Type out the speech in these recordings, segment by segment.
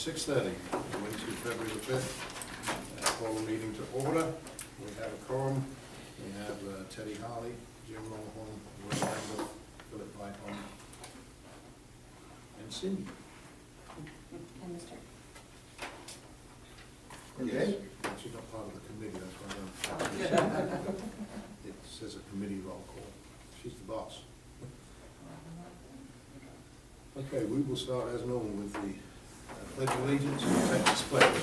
6:30, Wednesday, February the 5th. Call the meeting to order. We have a quorum. We have Teddy Harley, Jim Longhorn, Will Randall, Philip Whitehorn, and Cindy. And Mr. Yes. She's not part of the committee, that's why I don't. It says a committee roll call. She's the boss. Okay, we will start as normal with the pledge of allegiance and Texas pledge.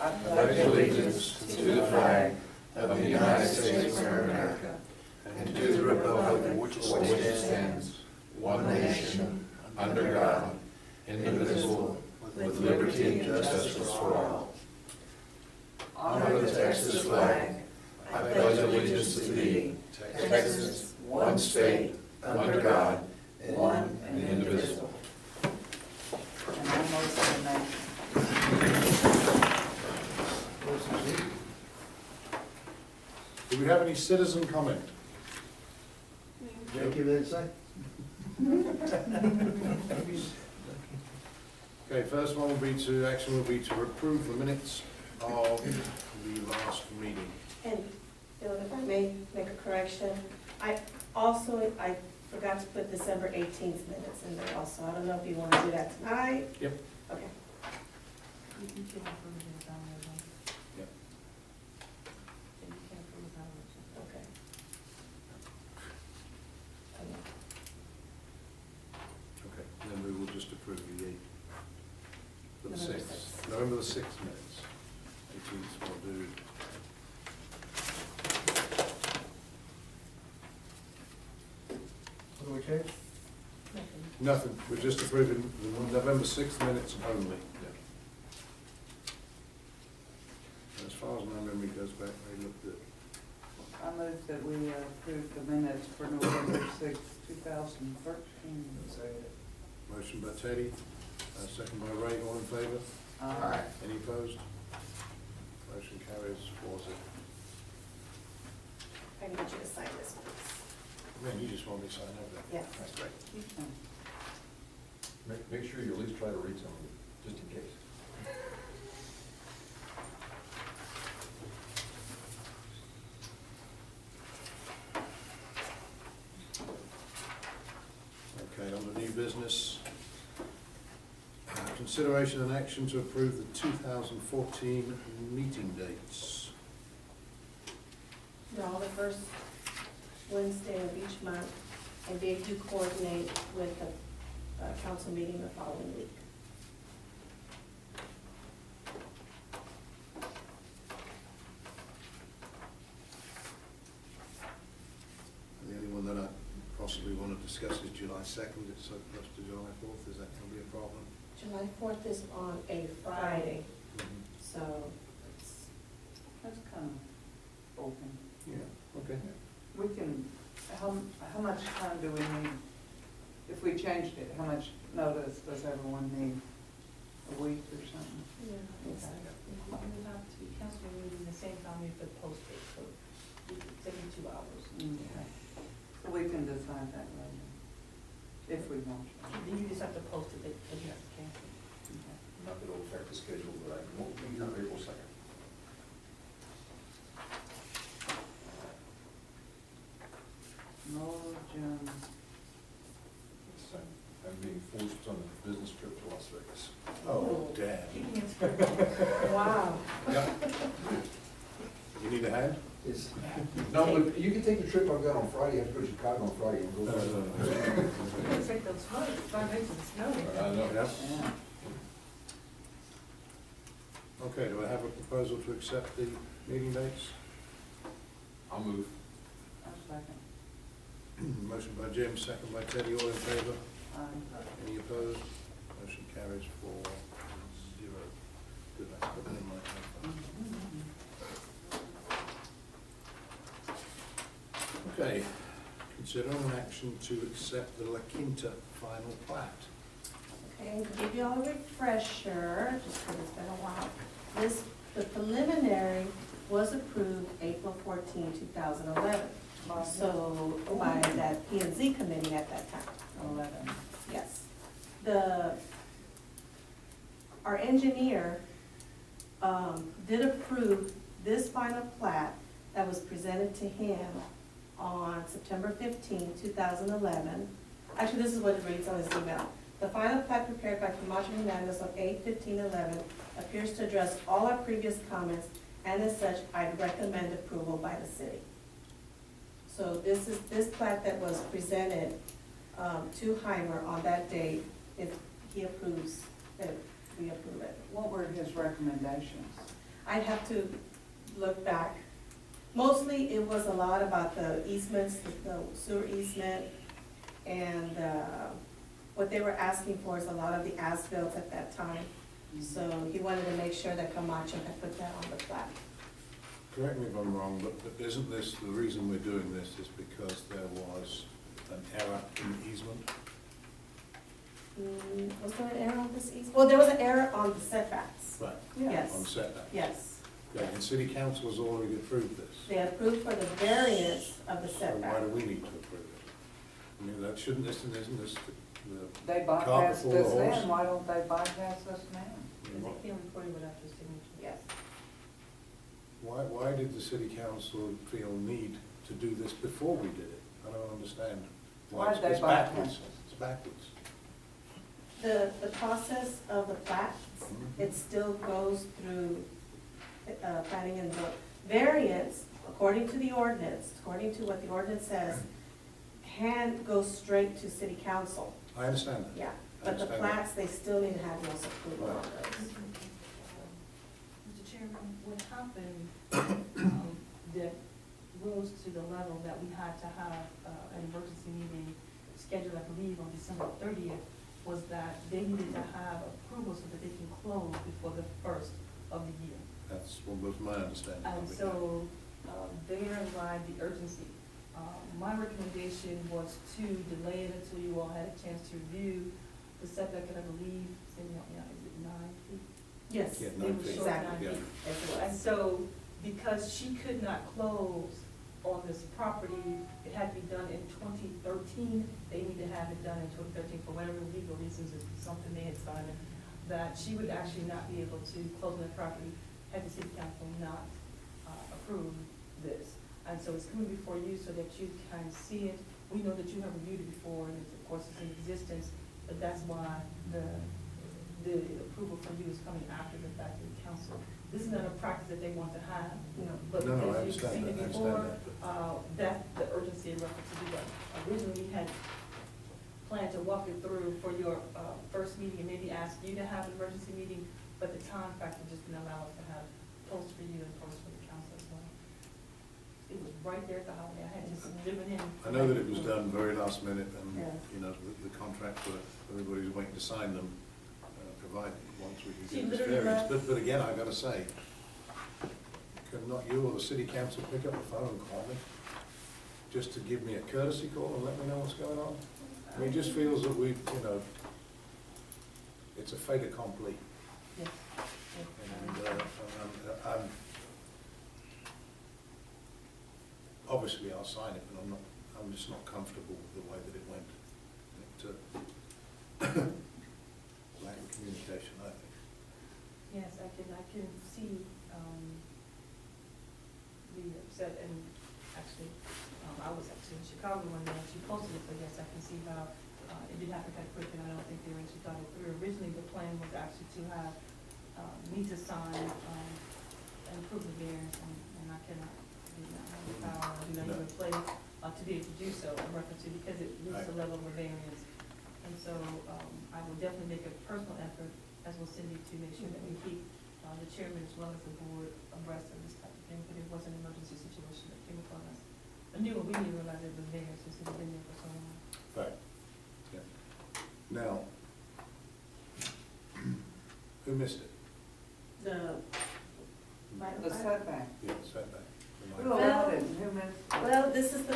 I pledge allegiance to the flag of the United States of America and to the republic which stands, one nation, under God, indivisible, with liberty and justice for all. Honor the Texas flag. I pledge allegiance to thee, Texas, one state, under God, one and indivisible. And I motion that. Do we have any citizen comment? Thank you, Lindsay. Okay, first one will be to approve the minutes of the last meeting. And Bill, if I may make a correction, I forgot to put December 18th minutes in there also. I don't know if you want to do that tonight? Yep. Okay. You can approve it on those ones. Yep. So you can approve it on those ones. Okay. Okay, and then we will just approve the 8th. For the November 6th. 6th. November the 6th minutes. 18th will do. What do we change? Nothing, we're just approving the November 6th minutes only. As far as my memory goes back, they look good. I move that we approve the minutes for November 6th, 2013. Motion by Teddy, second by Ray, all in favor? Aye. Any opposed? Motion carries 4-0. I can get you to sign this, please. Man, you just want me to sign over there? Yeah. That's great. You can. Make sure you at least try to read some of it, just in case. Okay, on the new business. Consideration and action to approve the 2014 meeting dates. No, the first Wednesday of each month, and they do coordinate with the council meeting the following week. And the only one that I possibly want to discuss is July 2nd, it's so close to July 4th, is that going to be a problem? July 4th is on a Friday, so it's, That's kind of open. Yeah, okay. We can, how much time do we need? If we changed it, how much notice does everyone need? A week or something? yeah, it's, Okay. You have to cancel your meeting the same time you have to post it, so it's every 2 hours. Okay. So we can decide that later, if we want to. Then you just have to post it, but you have to cancel. Okay. Not that it'll affect the schedule, but I won't be here on April 2nd. No, Jim. I'm being forced on a business trip to Las Vegas. Oh, Dad. wow. Yeah. You need a hand? Is, No, but you can take the trip I've got on Friday, I have to go to Chicago on Friday and go. It's like those floods, 5 days of snow. I know. Yeah. Yeah. Okay, do I have a proposal to accept the meeting dates? I'll move. I'll second. Motion by Jim, second by Teddy, all in favor? Aye. Any opposed? Motion carries 4-0. Good, I put that in my hand. Okay, consider an action to accept the La Quinta final plat. Okay, to give you all a refresher, just because it's been a while, the preliminary was approved April 14, 2011. So by that P and Z committee at that time. 11. Yes. our engineer, did approve this final plat that was presented to him on September 15, 2011. Actually, this is what it reads on his email. The final plat prepared by Camacho Hernandez on 8/15/11 appears to address all our previous comments, and as such, I'd recommend approval by the city. So this plat that was presented to Heimer on that date, if he approves, that we approve it. What were his recommendations? I'd have to look back. Mostly, it was a lot about the easements, the sewer easement, and what they were asking for is a lot of the as-built at that time. So he wanted to make sure that Camacho had put that on the plat. Correct me if I'm wrong, but isn't this, the reason we're doing this is because there was an error in the easement? Was there an error on this easement? Well, there was an error on the setbacks. Right. Yes. On setback. Yes. Yeah, and city council has already approved this. They approved for the variance of the So why setback. do we need to approve it? I mean, that shouldn't, isn't this the They cart bypassed before the us horse? then, why don't they bypass us now? Because they can't record it without your signature. Yes. Why did the city council feel need to do this before we did it? I don't understand. Why did they It's bypass backwards. us? It's backwards. The process of the plat, it still goes through planning and the variance, according to the ordinance, according to what the ordinance says, can go straight to city council. I understand that. Yeah, I but the understand that. plats, they still need to have y'all's approval on Right. those. Mr. Chairman, what happened, that rose to the level that we had to have an emergency meeting scheduled, I believe, on December 30th, was that they needed to have approval so that they can close before the first of the year. That's what was my understanding. And of it. so, therein lied the urgency. My recommendation was to delay it until you all had a chance to review the setback, and I believe, Cindy, help me out, is it 9 feet? Yes, Yeah, They 9 were feet. short 9 exactly. Yeah. feet. Yes, it And was. so, because she could not close on this property, it had to be done in 2013. They need to have it done in 2013 for whatever legal reasons, it's something they had signed, that she would actually not be able to close on the property had the city council not approved this. And so it's coming before you so that you can see it. We know that you have reviewed it before, and it's, of course, it's in existence, but that's why the approval from you is coming after the fact of the council. This is not a practice that they want to have, No. but No, no, I because you've understand seen it that, I before, understand that's the urgency in reference to do that. Originally, we had planned to walk it through for your first meeting and maybe ask you to have an emergency meeting, but the time factor just didn't allow us to have post for you and post for the council as well. It was right there at the holiday, I had just driven in. I know that it was done very last minute, and, Yes. you know, the contract for everybody's waiting to sign them, provided, once we She can get this literally variance. left- But again, I gotta say, could not you or the city council pick up the phone and call me? Just to give me a courtesy call and let me know what's going on? I mean, it just feels that we've, you know, it's a fait accompli. Yes. And I'm, obviously I'll sign it, but I'm just not comfortable with the way that it went. Lack of communication, I think. Yes, I can see the upset, and actually, I was actually in Chicago when she posted it, but yes, I can see how it did happen kind of quick, and I don't think they actually thought it through. Originally, the plan was actually to have me to sign and approve the variance, and I cannot, do not have the power, I do not even play to be able to do so in reference to, because it reached the level of a variance. And so I will definitely make a personal effort, as will Cindy, to make sure that we keep the chairman as well as the board abreast of this type of thing, but it was an emergency situation that came upon us. I knew, we didn't realize it was there since it had been there for so long. Right. Yeah. Now, who missed it? The final The plat? setback. Yeah, setback. Who allowed it, and who missed it? Well, this is the,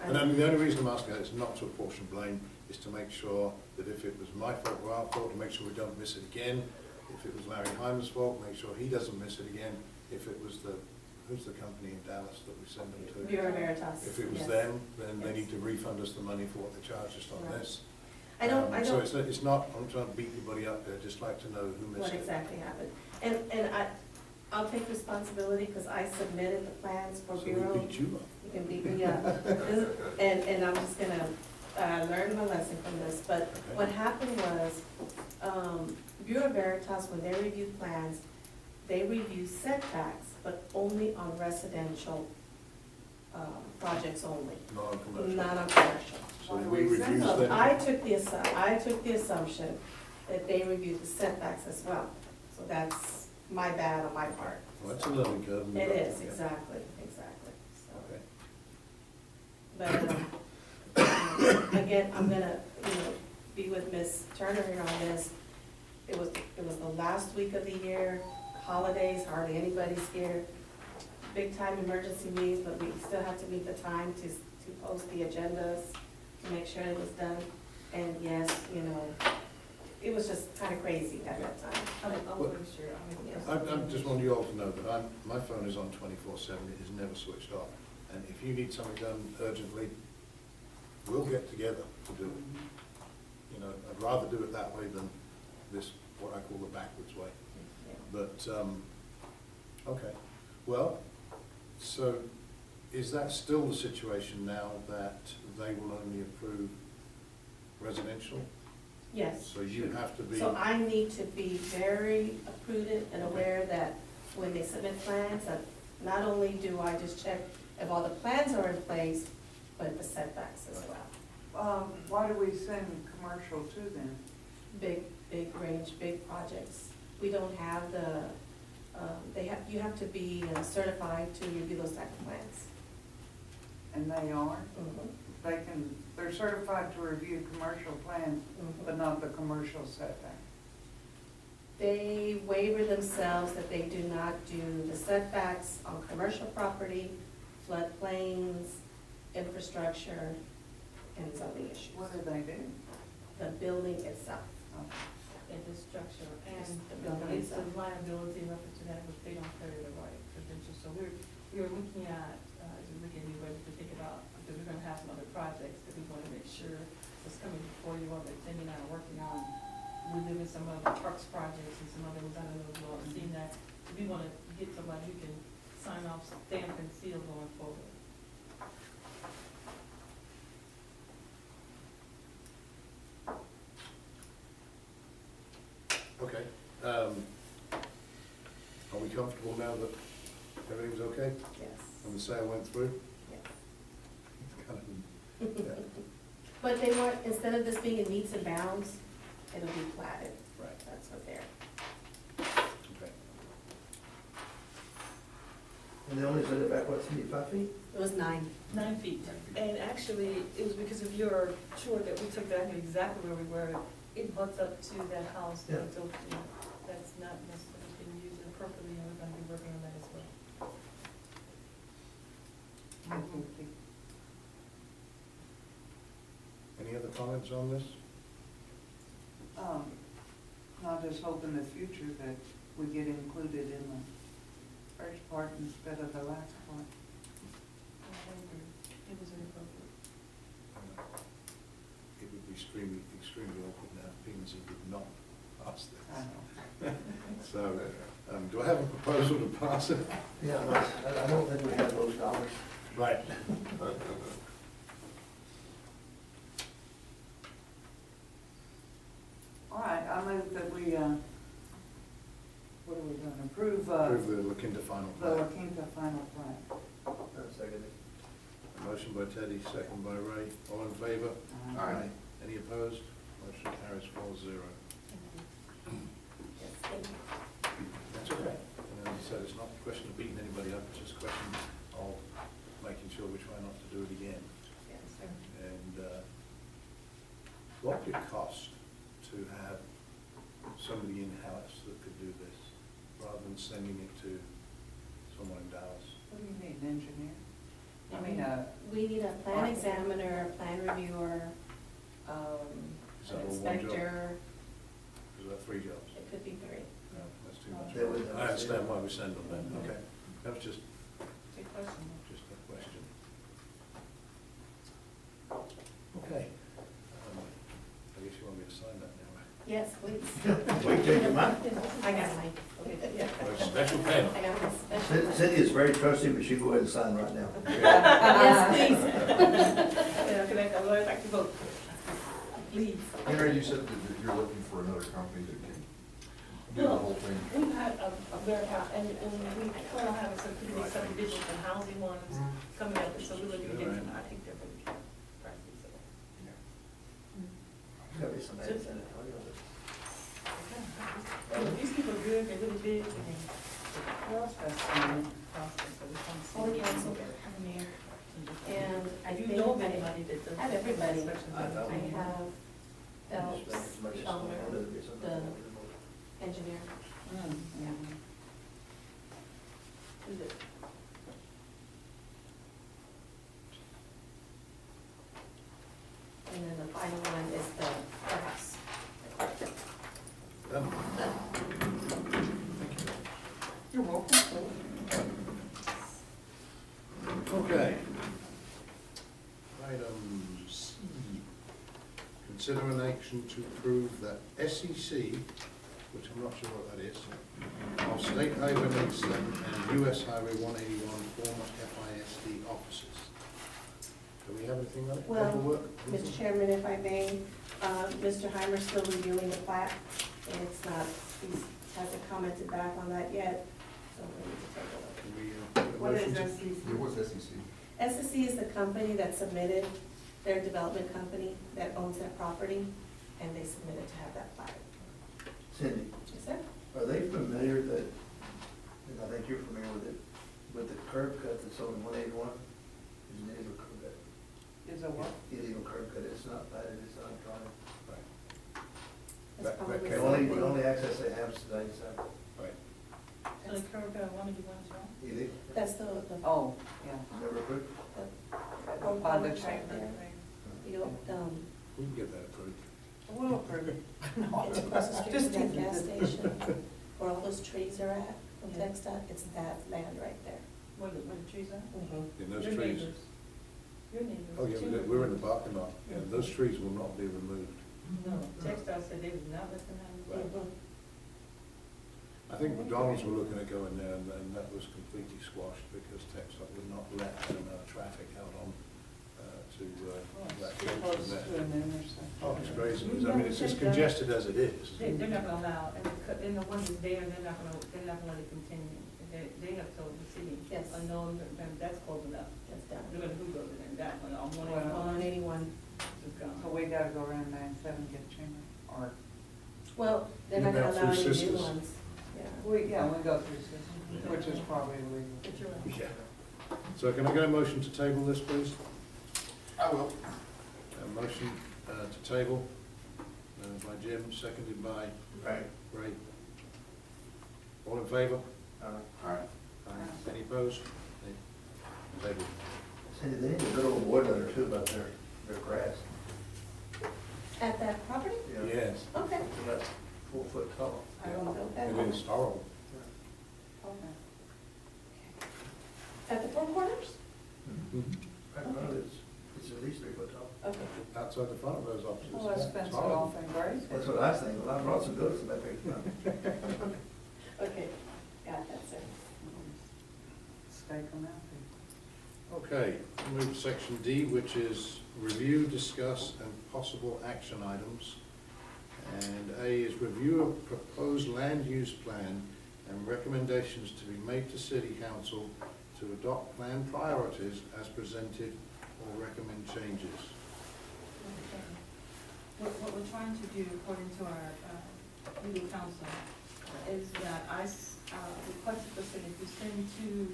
And the only reason I'm asking that is not to apportion blame, is to make sure that if it was my fault or our fault, to make sure we don't miss it again. If it was Larry Hyman's fault, make sure he doesn't miss it again. If it was who's the company in Dallas that we send them to? Bureau Veritas. If it was yes. them, then they Yes. need to refund us the money for what they charged us on Right. this. I don't, So it's not, I'm trying to beat anybody up there, just like to know who missed what it. exactly happened. And I'll take responsibility because I submitted the plans for So we Bureau. beat you up. You can beat me up. And I'm just gonna learn my lesson from this. But Okay. what happened was, Bureau Veritas, when they reviewed plans, they review setbacks, but only on residential projects only, Not on commercial. not on commercial. So Why do we we send refuse So them. I took the assumption that they reviewed the setbacks as well. So that's my bad on my part. Well, that's a learning curve. and It we've got- is, yeah. exactly, so. Okay. But, again, I'm gonna, be with Ms. Turner here on this. It was the last week of the year, holidays, hardly anybody's here. Big time emergency meetings, but we still have to meet the time to post the agendas, to make sure it was done. And yes, it was just kind of crazy at that time. I'll make sure, I just want you all to know that my phone is on 24/7, it is never switched off. And if you need something done urgently, we'll get together to do it. I'd rather do it that way than this, what I call the backwards way. Yeah. But, okay, well, so is that still the situation now that they will only approve residential? Yes. So you have to be, So I need to be very prudent and aware that when they submit plans, that not only do I just check if all the plans are in place, but the setbacks as well. Why do we send commercial to them? Big range, big projects. We don't have the, you have to be certified to review those type of plans. And they are? Mhm. They're certified to review commercial plans, Mhm. but not the commercial setback. They waiver themselves that they do not do the setbacks on commercial property, floodplains, infrastructure, and zoning issues. What do they do? The building itself. Oh, and the structure, and Just the building it's the itself. liability reference to that, which they don't carry the right credentials. So we're looking at, as we look at new ways to think about, because we're gonna have some other projects that we wanna make sure is coming before you all, that Cindy and I are working on. We're doing some of the parks projects and some other ones, I don't know if you all have seen that. So we wanna get somebody who can sign off, stamp and seal going forward. okay. Are we comfortable now that everything's okay? Yes. And the sale went through? Yes. Kind of, yeah, But they want, instead of this being in meets and bounds, it'll be platted. right, That's what they're. okay. And they only set it back, what, 75 feet? It was 9. 9 feet. And actually, it was because of your chart that we took that, I knew exactly where we were. It butts up to that house, Yeah. so, that's not necessarily being used appropriately, and we're gonna be working on that as well. 150. Any other comments on this? I just hope in the future that we get included in the first part instead of the last part. I agree. It was inappropriate. It would be extremely awkward now if P&Z did not pass I this. know. So, do I have a proposal to pass it? Yeah, I don't think we have those dollars. Right. All right, I move that we, what are we going to approve? Approve the look into final The plan. La Quinta final plan. Second. Motion by Teddy, second by Ray. All in favor? Aye. Any opposed? Motion carries 4-0. Yes, thank you. That's okay. And as I said, it's not a question of beating anybody up, it's just a question of making sure we try not to do it again. Yes, sir. And what would it cost to have somebody in-house that could do this, rather than sending it to someone in Dallas? What do you need, an engineer? I mean, We need a plan examiner, a plan reviewer, Is that an all one job? inspector. Is that 3 jobs? It could be 3. No, that's too much. That was- I understand why we send them then, okay. That was just Good question. a question. Okay. I guess Yes, please. Wait, change your mind? I got mine. Yeah. Or a special pen. I got my special. Cindy is very trusty, but she can go ahead and sign right now. Yes, please. Yeah, can I, I'd like to vote. Please. Henry, you said that you're looking for another company that can do the whole thing. We've had a very, and we plan on having some pretty big subdivisions and housing ones coming up, and so we're looking to get some, I think they're really pricey, so. There's gotta be some ads in it. Well, these people are good, they're really big, and Well, that's fine. process, so we come see. All the council, the mayor, and I Do think you know of I anybody that does? I have everybody. inspections? I know. I have Phelps, Just make as much as Elmer, possible. There'll be something. the engineer. Mm, Who's it? And then the final one is the courthouse. Done. You're welcome. Okay. Item C, consider an action to approve the SEC, which I'm not sure what that is, of State Highway 87 and US Highway 181 former FISD offices. Do we have anything on it? Well, Paperwork? Mr. Chairman, if I may, Mr. Heimer's still reviewing the plat, and it's not, he hasn't commented back on that yet, so we need to take a look. Can we, put a What is motion to- SEC? There was SEC. SSC is the company that submitted, their development company that owns that property, and they submitted to have that plat. Cindy, Yes, sir? are they familiar that, and I think you're familiar with the curb cut that's on 181? Is an illegal curb cut. Is a what? Illegal curb cut, it's not platted, it's not drawn. Right. That's probably The only access they have is today, so Right. So the curb, one of you ones wrong? illegal, That's the Oh, yeah. never approved. By the chamber. you know, We can get that approved. We'll approve it. it's across the street Just from that teasing. gas station, where all those trees are at, from Yeah. TxDOT, it's that land right there. Where the trees are? In those Your trees. neighbors. Your neighbors. Oh, yeah, we're in the parking lot, and those trees will not be removed. No, Textile said they would not let them have it. Right. I think McDonald's were looking at going there, and that was completely squashed because TxDOT would not let traffic out on, to that Too close junction to there. an intersection. Oh, it's crazy. I mean, it's as congested as it is. They're not gonna allow, and the ones that's there, they're not gonna let it continue. They have told the city, Yes. no, that's close enough. That's done. They're gonna Google it, and that one, on one Well, of On 81. is So gone. we gotta go around 97 and get chamber, or, Well, they're not gonna About allow Three any new Sisters. ones. Yeah. we go through system, which is probably illegal. But you're right. Yeah. So can I get a motion to table this, please? I will. A motion to table by Jim, seconded by Right. Ray. All in favor? All right. Any opposed? Table. Cindy, they need a good old board letter too about their grass. At that property? You know, Yes, Okay. it's about 4 foot tall. I don't know that. it is horrible. Okay. At the Four Corners? I don't know, it's at least 3 foot tall. Okay. Outside the front of those offices. Well, let's It's fence it horrible. off and graze That's it. what I was thinking, well, I brought some goats back there. Okay, got that, sir. Stake them out Okay, we'll move to section D, which is review, discuss, and possible action items. And A is review of proposed land use plan and recommendations to be made to city council to adopt plan priorities as presented or recommend changes. What we're trying to do, according to our legal counsel, is that I requested the city to send to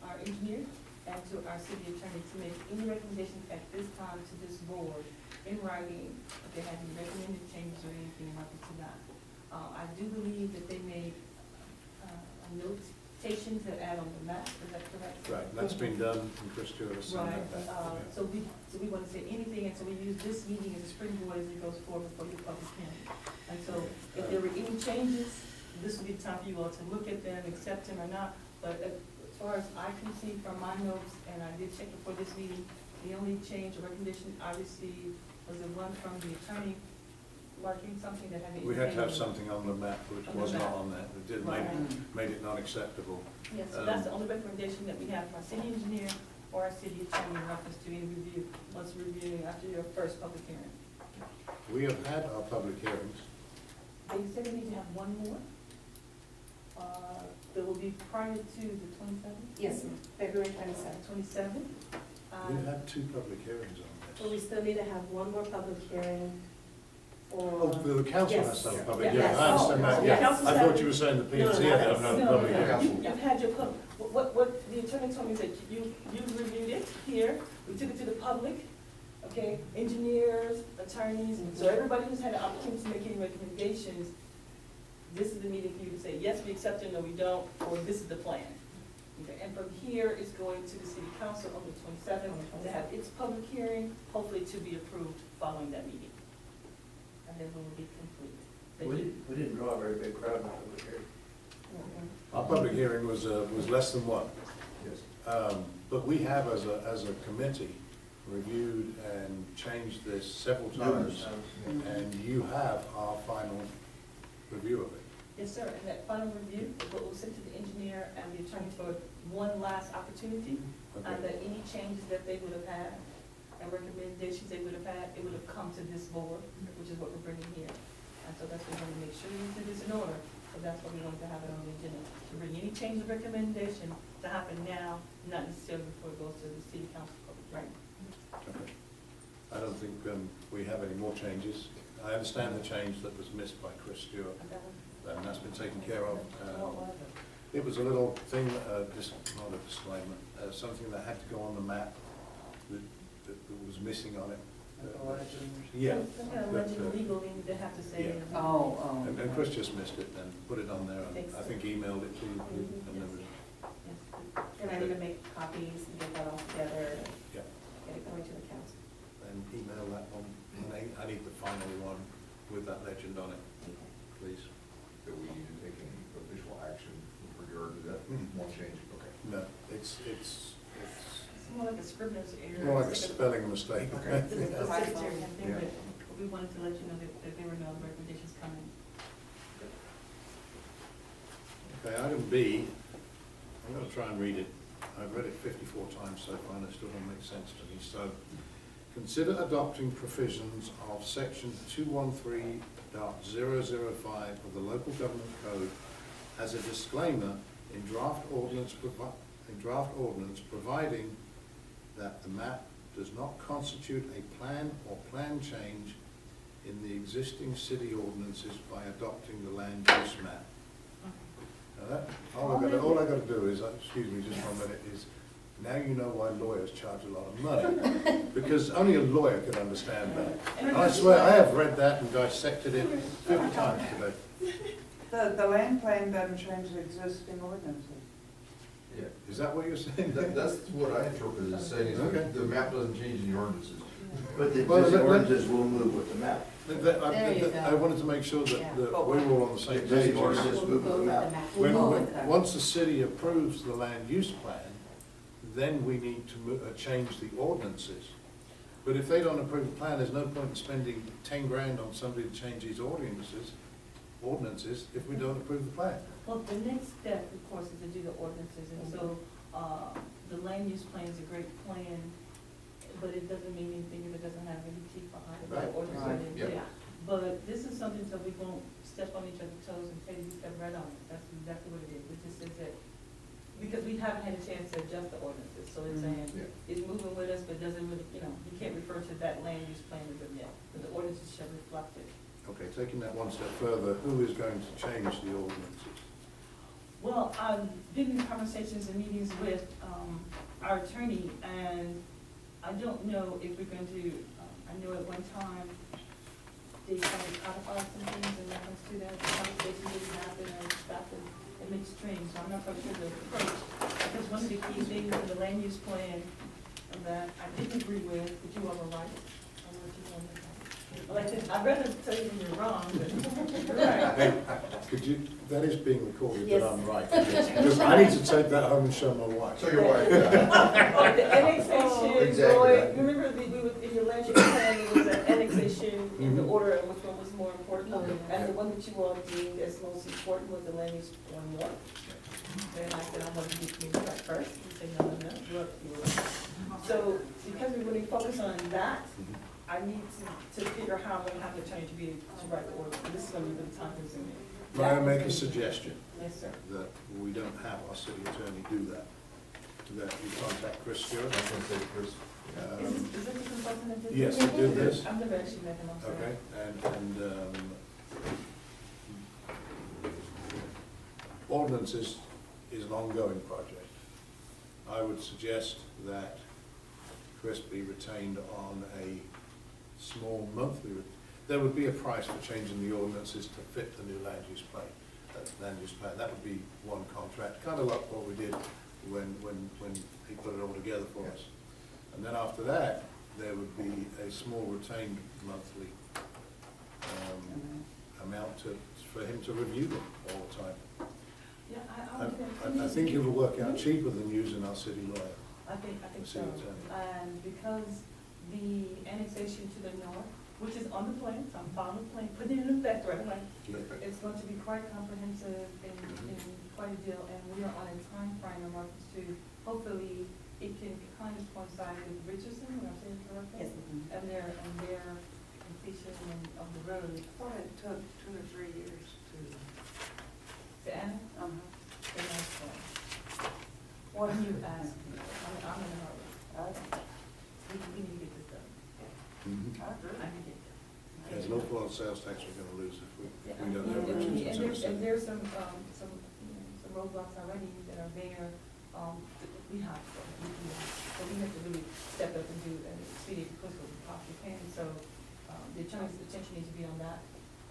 our engineer and to our city attorney to make any recommendations at this time to this board in writing, if they have any recommended changes or anything like to that. I do believe that they made a notation to add on the map, is that correct? Right, and that's been done, and Chris Stewart has sent Right, that back. so we want to say anything, and so we use this meeting as a springboard as it goes forward before the public hearing. And so if there were any changes, this would be the time for you all to look at them, accept them or not. But as far as I can see from my notes, and I did check before this meeting, the only change or recommendation I received was the one from the attorney marking something that had. We had to have something on the map which On the was not map. on there. It did, Right. made it not acceptable. Yes, so that's the only recommendation that we have from our city engineer or our city attorney in reference to any review, once reviewing after your first public hearing. We have had our public hearings. They said we need to have one more. That will be prior to the 27th? Yes, February 27th. 27th. We've had 2 public hearings on But we this. still need to have one more public hearing Oh, for. the council Yes. has to have a public Yeah. hearing. I understand that, Oh, yeah. council I said- thought you were saying the P and Z No, had no, to have no, a No, public no, hearing. you've had your what the attorney told me is that you reviewed it here, we took it to the public, okay, engineers, attorneys, so everybody who's had an opportunity to make any recommendations, this is the meeting for you to say, yes, we accept it, no, we don't, or this is the plan. Okay, and from here, it's going to the city council on the 27th to have its public hearing, hopefully to be approved following that meeting. And then we will be complete. We didn't draw a very big crowd in the public hearing. Our public hearing was less than 1. Yes. But we have, as a committee, reviewed and changed this several times. And you have our final review of it. Yes, sir, and that final review is what we'll send to the engineer and the attorney for one last opportunity. And Okay. that any changes that they would have had and recommendations they would have had, it would have come to this board, which is what we're bringing here. And so that's what we want to make sure we do this in order, so that's why we wanted to have it on the agenda. To bring any change of recommendation to happen now, not necessarily before it goes to the city council public hearing. Okay. I don't think we have any more changes. I understand the change that was missed by Chris Stewart, and that's been taken care of. What was it? It was a little thing, not a disclaimer, something that had to go on the map that was missing on it. Like a legend or Yeah. Some kind of legend legally they have to say. Yeah. in a- Oh. And Chris just missed it and put it on there, and I think emailed it to you, and there was, Yes. And I need to make copies and get that all together and yeah, get it going to the council. and email that one, and I need the final one with that legend on it, please. Do we need to take any official action with regard to that one change? Okay. No, it's It's more like a scrivener's error. more like a spelling mistake. Okay. It's a secretary thing, Yeah. but we wanted to let you know that there were no recommendations coming. Okay, item B, I'm going to try and read it. I've read it 54 times so far, and it still doesn't make sense to me. So, consider adopting provisions of section 213.005 of the local government code as a disclaimer in draft ordinance, providing that the map does not constitute a plan or plan change in the existing city ordinances by adopting the land use map. Now that, all I gotta do is, excuse me just 1 minute, is now you know why lawyers charge a lot of money. Because only a lawyer could understand that. And I swear, I have read that and dissected it 50 times today. The land plan doesn't change the existing ordinances. Yeah. Is that what you're saying? That's what I interpreted as saying, is Okay. that the map doesn't change in the ordinances. But the Well, existing let- ordinances will move with the map. There you go. I wanted to make sure Yeah. that we were all on the The same page. existing ordinances move with the map. Once the city approves the land use plan, then we need to change the ordinances. But if they don't approve the plan, there's no point in spending 10 grand on somebody to change these ordinances if we don't approve the plan. Well, the next step, of course, is to do the ordinances, and so, the land use plan is a great plan, but it doesn't mean anything if it doesn't have any teeth behind it, Right. the ordinance Right. already Yep. there. But this is something so we won't step on each other's toes and say, you step right on it, that's exactly what it is, it just says that, because we haven't had a chance to adjust the ordinances, so it's saying, Yeah. it's moving with us, but doesn't really, you can't refer to that land use plan as of yet, but the ordinances shall reflect it. Okay, taking that one step further, who is going to change the ordinances? Well, I've been in conversations and meetings with our attorney, and I don't know if we're going to, I know at one time, they tried to codify some things in reference to that, the conversation didn't happen, and stopped in midstream, so I'm not quite sure the approach. Because one of the key things in the land use plan that I didn't agree with, but you all were right, I don't know what you want to say. Like, I'd rather tell you when you're wrong, but you're right. Hey, could you, that is being recorded, Yes. that I'm right. Because I need to take that home and show my wife. So you're right, yeah. Oh, the annexation, Exactly. Roy, remember we were, in your land use plan, it was an annexation in the Mhm. order of which one was more important. Oh, yeah. And the one that you all deemed as most important was the land use one north. And I said, I want to do community right first. You said, no, you were right. So because we really focus on that, I need to figure how I'm gonna have the attorney to be, to write the order. This is gonna be really time consuming. May I make a suggestion Yes, sir. that we don't have our city attorney do that? That we contact Chris Stewart? I was gonna say, Chris, Is this the consultant that did this? Yes, he did this. I've never actually met him, I'm sorry. Okay, and ordinance is an ongoing project. I would suggest that Chris be retained on a small monthly, there would be a price for changing the ordinances to fit the new land use plan. That would be one contract, kind of like what we did when he put it all together for us. And then after that, there would be a small retained monthly amount for him to review them all the time. Yeah, I think it will work out cheaper than using our city lawyer. I think so. City attorney. And because the annexation to the north, which is on the plan, so I'm following the plan, putting it in effect right away. Yeah. It's going to be quite comprehensive and quite a deal, and we are on a time frame in reference to, hopefully, it can kind of coincide with Richardson, when I'm saying it correctly? Yes. And their completion of the road. I thought it took 2 or 3 years to. To annex? The next one. What do you ask me? I'm in a hurry. We need to get this done. Mhm. I need to get this. There's an awful lot of sales tax we're gonna lose if we Yeah, don't have and Richardson's. and there's some roadblocks already that are there, we have to, so we have to really step up and do, and speed it as quickly as we possibly can, so, the attorney's attention needs to be on that,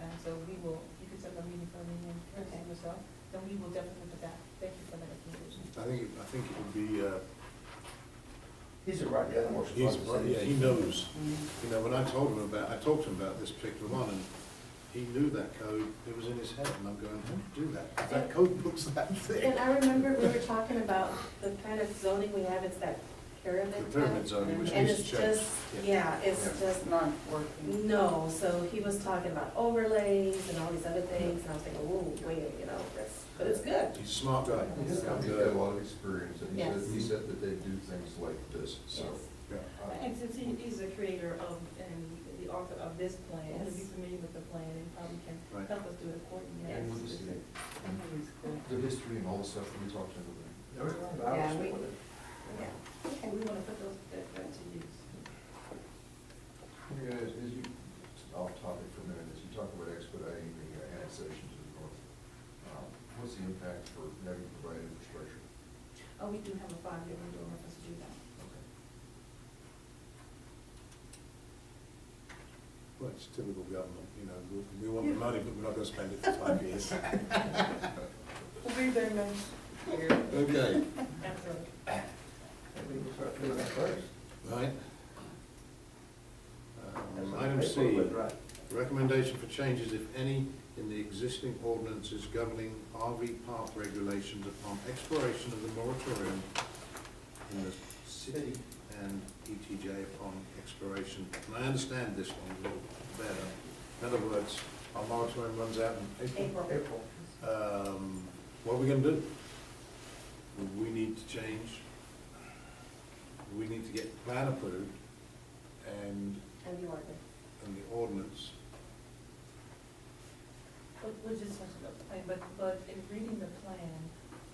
and so we will, you can set a meeting for me and Chris and yourself, then we will definitely put that, thank you for that recommendation. I think it would be, He's a right, yeah, more. yeah, he knows. You know, when I talked to him about this particular one, and he knew that code, it was in his head, and I'm going, how do you do that? That code looks that thick. And I remember we were talking about the kind of zoning we have, it's that pyramid. The pyramid zoning, which And needs it's to change. just, yeah, it's just, Not working. no, so he was talking about overlays and all these other things, and I was thinking, whoa, wait, you know, that's, but it's good. He's a smart guy. he's got a lot of experience, and Yes. he said that they do things like this, so. Yes. Yeah. And since he's the creator of, and the author of this plan, he'll be Yes. familiar with the plan and probably can Right. help us do it accordingly. Yes. And with this, the history and all the stuff that we talked about. Yeah, we, yeah. Okay, we want to put those, that to use. Yeah, as you, off topic for a minute, as you talk about expediting the annexation to the north, what's the impact for having to provide infrastructure? Oh, we do have a 5-year window for us to do that. Okay. Well, it's typical government, you know, we want the money, but we're not gonna spend it for 5 years. We'll be there next year. Okay, Absolutely. Maybe we'll start doing that first. right. That's what Item the C, paper was, right. recommendation for changes, if any, in the existing ordinances governing RV park regulations upon expiration of the moratorium in the city and ETJ upon expiration. And I understand this one a little better. In other words, our moratorium runs out in April. April. What are we gonna do? We need to change. We need to get the plan approved and And the ordinance. the ordinance. We'll just touch about the plan, but in reading the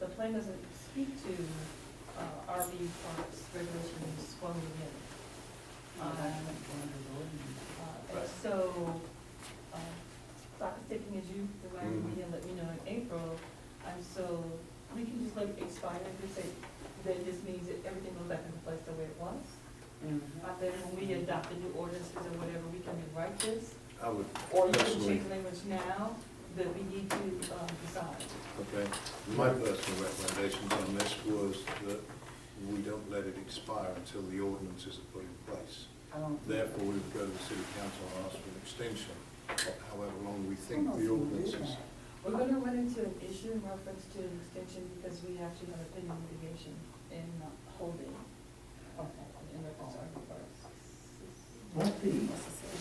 plan doesn't speak to RV parks regulations one way or the other. And so, clock is ticking as you, the way you let me know in April, and so we can just let it expire and just say, that just means that everything goes back into place the way it was. But then when we adopt the new ordinances or whatever, we can rewrite this, I would or you can personally, change the language now that we need to decide. okay, my personal recommendations on this was that we don't let it expire until the ordinances are put in place. Therefore, we would go to the city council and ask for an extension of however long we think the ordinances. We're gonna run into an issue in reference to an extension because we actually have a pending litigation in holding, in reference to our parks. Won't the,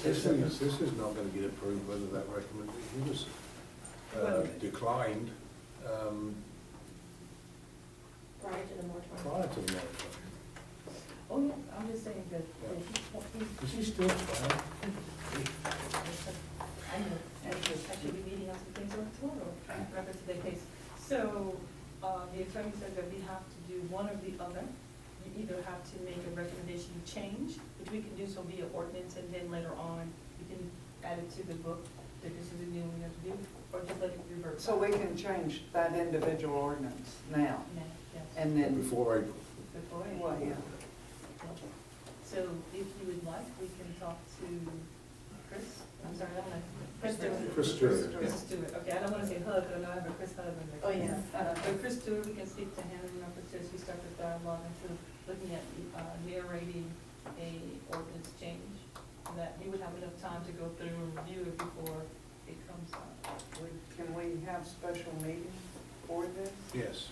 This is not gonna get approved whether that recommendation was declined Prior to the moratorium. prior to the moratorium. Oh, yeah, I'm just saying that, Because he's still trying. I know, I should be meeting on some things on tomorrow, in reference to their case. So, the attorney said that we have to do one or the other. You either have to make a recommendation to change, which we can do so via ordinance, and then later on, we can add it to the book, that this is the new one we have to do, or just let it revert. So we can change that individual ordinance now, Yeah, yes. and then, Before April. Before, well, yeah. So if you would like, we can talk to Chris, I'm sorry, I don't know, Chris Stewart. Chris Stewart. Chris Stewart, okay, I don't wanna say Hug, but I know I have a Chris Hug in there. Oh, yeah. But Chris Stewart, we can speak to him in reference to, as we start this dialogue into looking at, narrating a ordinance change. That he would have enough time to go through and review it before it comes out. Can we have special meeting for this, Yes.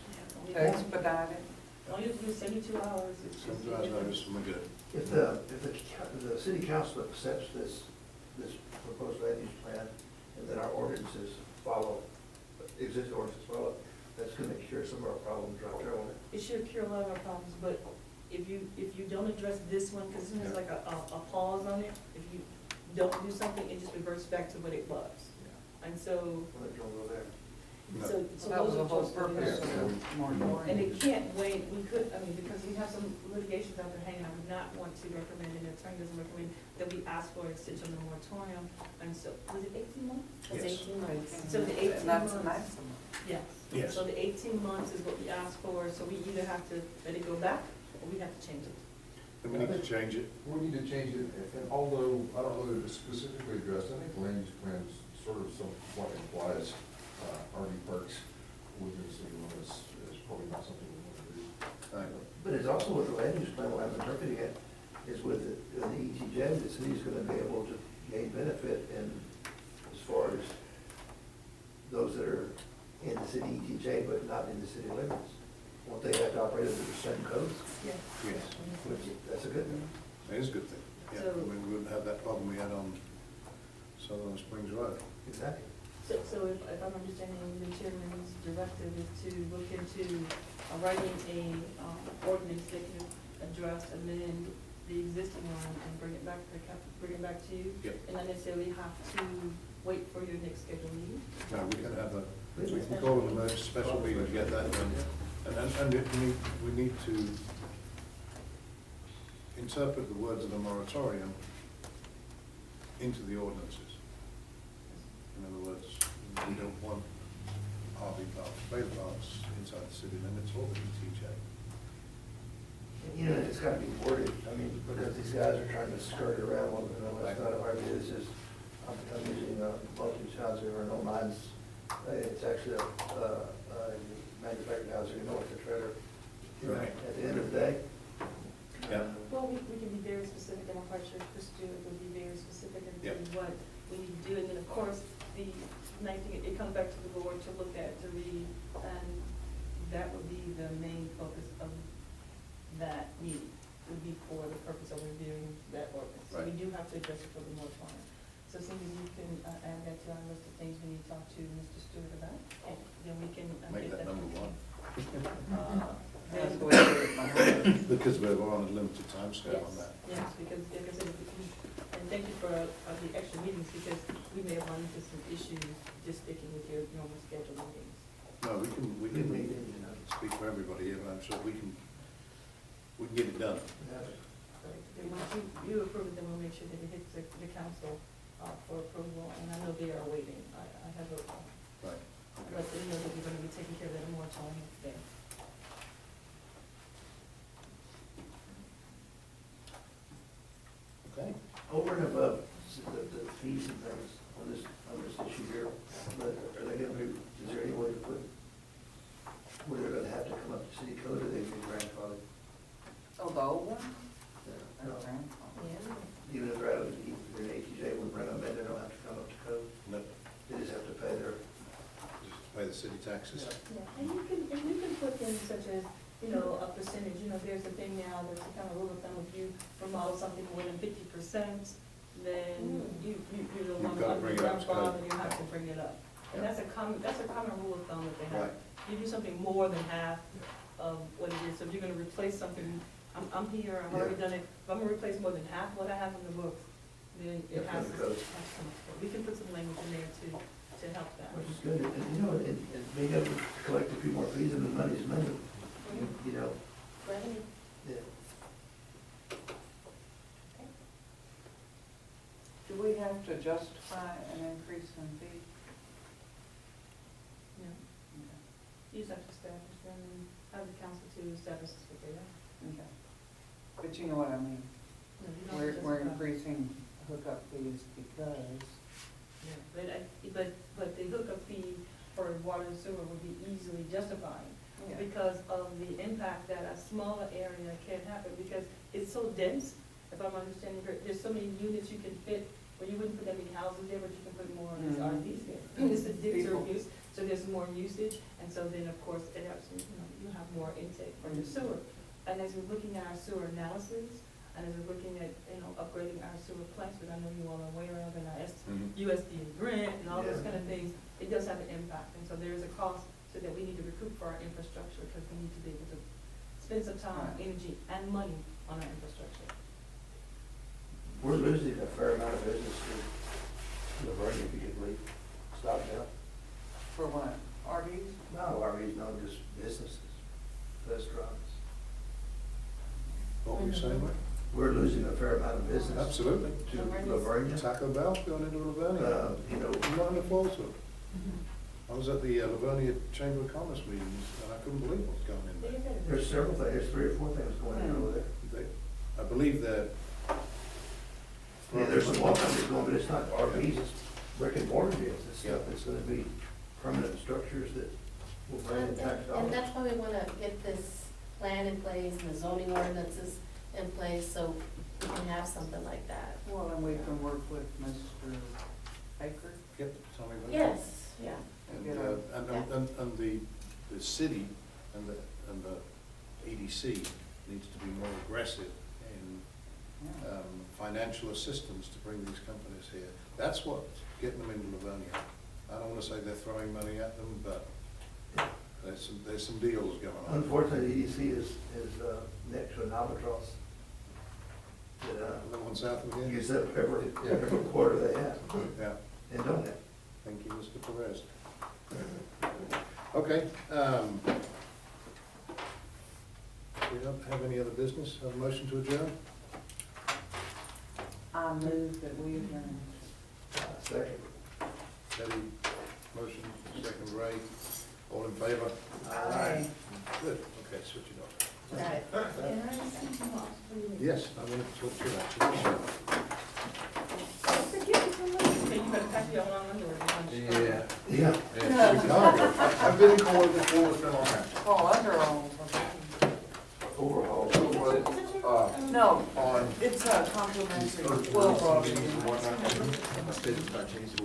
to expedite it? All you have to do is 72 hours. It's just- Sometimes notice and we're good. if the city council accepts this proposed land use plan, and then our ordinances follow, existing ordinances follow, that's gonna cure some of our problems right there on it. It should cure a lot of our problems, but if you don't address this one, because this has like a pause on it, if you don't do something, it just reverts back to what it was. And so, Let John go there. No. so That was those the are whole just the purpose of issues. the moratorium. And it can't wait, we could, I mean, because we have some litigations out there hanging, I would not want to recommend, and the attorney doesn't recommend, that we ask for an extension of the moratorium, and so, was it 18 months? That's Yes. 18 months. So the 18 And that's the months. maximum. Yes. Yes. So the 18 months is what we asked for, so we either have to let it go back, or we have to change it. And we need to change it. We need to change it, and although, I don't know that it's specifically addressed, I think the land use plan sort of somewhat implies RV parks within the city limits is probably not something we want to do. Right. But it's also with the land use plan, what I'm interpreting it, is with the ETJ, the city's gonna be able to gain benefit in, as far as those that are in the city ETJ, but not in the city limits. Won't they have to operate under the same codes? Yes. Yes. Which, that's a good thing. It is a good thing. Yeah, So- I mean, we wouldn't have that problem we had on Sutherland Springs Road. Exactly. So if I'm understanding the chairman's directive is to look into writing a ordinance that can address, amend the existing one and bring it back to you? Yep. And not necessarily have to wait for your next scheduled meeting? No, we can have a, we can call an emergency special meeting to get that done. And we need to interpret the words of the moratorium into the ordinances. In other words, we don't want RV parks, trailer parks inside the city limits or the ETJ. You know, it's gotta be worded, I mean, because these guys are trying to skirt around, well, you know, that's not a hard, this is, I'm using multi housing or no mine's, it's actually a manufactured housing, you know, with the trailer. You know, Right. At the end of the day. Yeah. Well, we can be very specific, and I'm quite sure Chris Stewart would be very specific in Yep. what we need to do. And then, of course, the nice thing, it comes back to the board to look at, to read, and that would be the main focus of that meeting, would be for the purpose of reviewing that ordinance. So we Right. do have to address it for the moratorium. So Cindy, you can add that to our list of things we need to talk to Mr. Stewart about, and then we can Make get that number one. That's the way to do it behind. Because we're on a limited timescale on that. Yes, because, like I said, and thank you for the extra meetings, because we may have run into some issues just sticking with your normal scheduled meetings. No, we Good can meeting, you know. speak for everybody here, but I'm sure we can get it done. Yeah. So, then once you approve it, then we'll make sure that it hits the council for approval, and I know they are waiting. I have a, Right. let them know that we're gonna be taking care of that moratorium there. Okay. Over and above the fees and things on this issue here, but are they gonna be, is there any way to put, where they're gonna have to come up to city code, or they be grandfathered? Oh, the old one? No. Yeah. Even if they're out of, they're an ATJ, we bring them in, they don't have to come up to code, No, they just have to pay their. just pay the city taxes. Yeah, and you can put things such as, you know, a percentage, you know, there's a thing now, there's a kind of rule of thumb, if you remodel something more than 50%, then you're the one gotta under bring the it up to grandfather, code. you have to bring it up. And Yeah. that's a common rule of thumb that they have. Right. You do something more than half of what it is, so if you're gonna replace something, I'm here, I've already done it, if I'm gonna replace more than half what I have in the books, then it Yeah, has from to, the code. we can put some language in there to help that. Which is good, and you know, and being able to collect a few more fees, and the money's money, you know, Revenue. yeah. Do we have to justify an increase in fee? Yeah. You just have to establish them and have the council to establish what they are. Okay. But you know what I mean? No, you don't have to We're justify. increasing hookup fees because, Yeah, but the hookup fee for water and sewer would be easily justified because of the impact that a smaller area can happen, because it's so dense, if I'm understanding correct, there's so many units you can fit, where you wouldn't put that many houses there, but you can put more of these Mhm. RVs there. It's a denser People. use, so there's more usage, and so then, of course, it actually, you know, you have more intake from the sewer. And as we're looking at our sewer analysis, and as we're looking at, you know, upgrading our sewer plants, which I know you all are aware of, and our Mhm. USDA grant and all those Yeah. kind of things, it does have an impact, and so there is a cost so that we need to recoup for our infrastructure, because we need to be able to spend some time, Right. energy, and money on our infrastructure. We're losing a fair amount of business to Laverne, if you could believe, stop now. for what, RVs? No, RVs, no, just businesses, restaurants. What were you saying, Mike? We're losing a fair amount of business Absolutely. to Lavergne. Laverne. Taco Bell going into Livonia. You know, Not in the falsehood. I was at the Livonia Chamber of Commerce meetings, and I couldn't believe what was going in there. there's several things, there's 3 or 4 things going on over there. I believe that. Yeah, there's some wall companies going, but it's not RVs, it's brick and mortar deals, it's stuff that's gonna be permanent structures that will bring in tax And dollars. that's why we wanna get this plan in place and the zoning ordinances in place, so we can have something like that. Well, and we can work with Mr. Baker. Yep, tell me about that. Yes, yeah. And the city and the EDC needs to be more aggressive in Yeah. financial assistance to bring these companies here. That's what's getting them into Livonia. I don't wanna say they're throwing money at them, but there's some deals going on. Unfortunately, EDC is next to an albatross that, The one south of here? use up every quarter they have, Yeah, and don't have. thank you, Mr. Perez. Okay, we don't have any other business, have a motion to adjourn? I move that we adjourn. Second. Teddy, motion, second Ray, all in favor? Aye. Good, okay, switch it off. Right. Can I just see you off, please? Yes, I want to talk to you actually. Okay, you better pack your own underwear. Yeah. Yeah. Yeah, Chicago. I've been in Florida before, it's been on that. Oh, underalls. Overhaul. No, On. it's a complimentary. Or- Well, Meetings and whatnot. My state's not changed.